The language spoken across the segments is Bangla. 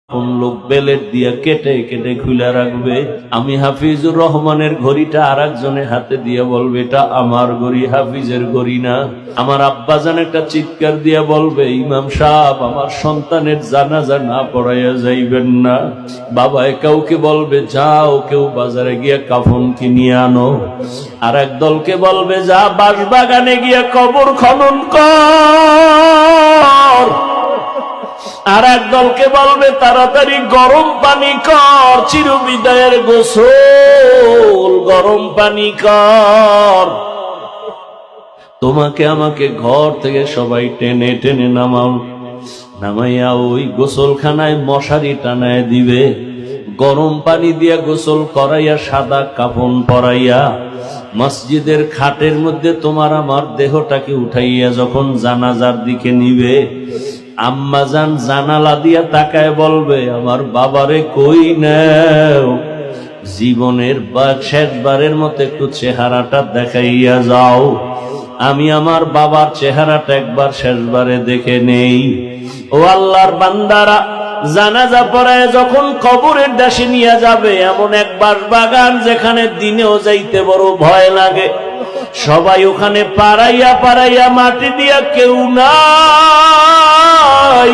কোন লোক বেলেট দিয়া কেটে কেটে খুলে রাখবে। আমি হাফিজুর রহমানের ঘড়িটা আর একজনে হাতে দিয়ে বলবে এটা আমার ঘড়ি, হাফিজের ঘড়ি না। আমার আব্বাজান একটা চিৎকার দিয়ে বলবে ইমাম সাহেব আমার সন্তানের জানাজা না পড়াইয়া যাইবেন না। বাবায় কাউকে বলবে যাও কেউ বাজারে গিয়া কাফন কিনিয়ে আনো। আর এক দলকে বলবে যা বাঁশবাগানে গিয়া কবর খনন কর। আর এক দলকে বলবে তাড়াতাড়ি গরম পানি কর, চিরবিদায়ের গোসল গরম পানি কর। তোমাকে আমাকে ঘর থেকে সবাই টেনে টেনে নামাইয়া ওই গোসলখানায় মশারি টানায় দিবে, গরম পানি দিয়া গোসল করাইয়া সাদা কাফন পরাইয়া মসজিদের খাটের মধ্যে তোমার আমার দেহটাকে উঠাইয়া যখন জানাজার দিকে নিবে, আম্মাজান জানালা দিয়া তাকায় বলবে আমার বাবারে কই নেও, জীবনের শেষবারের মতো একটু চেহারাটা দেখাইয়া যাও, আমি আমার বাবার চেহারাটা একবার শেষবারে দেখে নেই। ও আল্লাহর বান্দারা, জানাজা পড়ায় যখন কবরের দেশে নিয়ে যাবে, এমন এক বাঁশবাগান যেখানে দিনেও যাইতে বড় ভয় লাগে, সবাই ওখানে পাড়াইয়া পাড়াইয়া মাটি দিয়া কেউ নাই।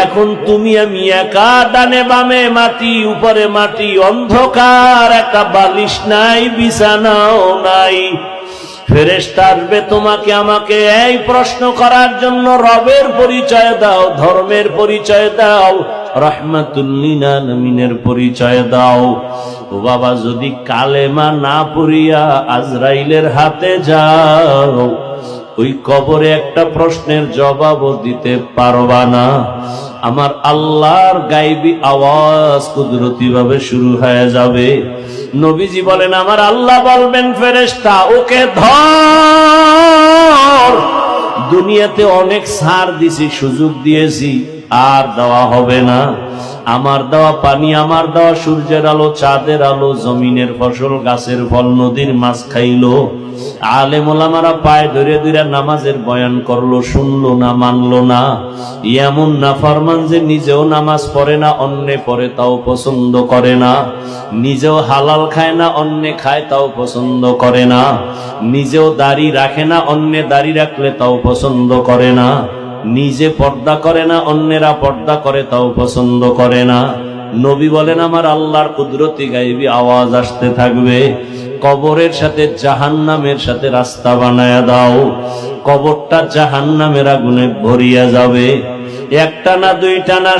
এখন তুমি আমি একা, ডানে বামে মাটি, উপরে মাটি, অন্ধকার, একটা বালিশ নাই, বিছানাও নাই। ফেরেশতা আসবে তোমাকে আমাকে এই প্রশ্ন করার জন্য, রবের পরিচয় দাও, ধর্মের পরিচয় দাও, রাহমাতুল লিল আলামিনের পরিচয় দাও। ও বাবা, যদি কালেমা না পড়িয়া আজরাইলের হাতে যাও, ওই কবরে একটা প্রশ্নের জবাবও দিতে পারবা না। আমার আল্লাহর গায়বী আওয়াজ কুদরতি ভাবে শুরু হয়ে যাবে। নবীজি বলেন আমার আল্লাহ বলবেন ফেরেশতা ওকে ধর, দুনিয়াতে অনেক ছাড় দিছি, সুযোগ দিয়েছি, আর দেওয়া হবে না। আমার দেওয়া পানি, আমার দেওয়া সূর্যের আলো, চাঁদের আলো, জমিনের ফসল, গাছের ফল, নদীর মাছ খাইলো, আলেম ওলামারা পায়ে ধরে ধরে নামাজের বয়ান করলো, শুনলো না, মানলো না। এমন নাফরমান যে নিজেও নামাজ পড়ে না, অন্যে পড়ে তাও পছন্দ করে না, নিজেও হালাল খায় না, অন্যে খায় তাও পছন্দ করে না, নিজেও দাড়ি রাখে না, অন্যে দাড়ি রাখলে তাও পছন্দ করে না, নিজে পর্দা করে না, অন্যেরা পর্দা করে তাও পছন্দ করে না। নবী বলেন আমার আল্লাহর কুদরতি গায়বী আওয়াজ আসতে থাকবে, কবরের সাথে জাহান্নামের সাথে রাস্তা বানায়া দাও, কবরটা জাহান্নামের আগুনে ভরিয়া যাবে। একটা না দুইটা না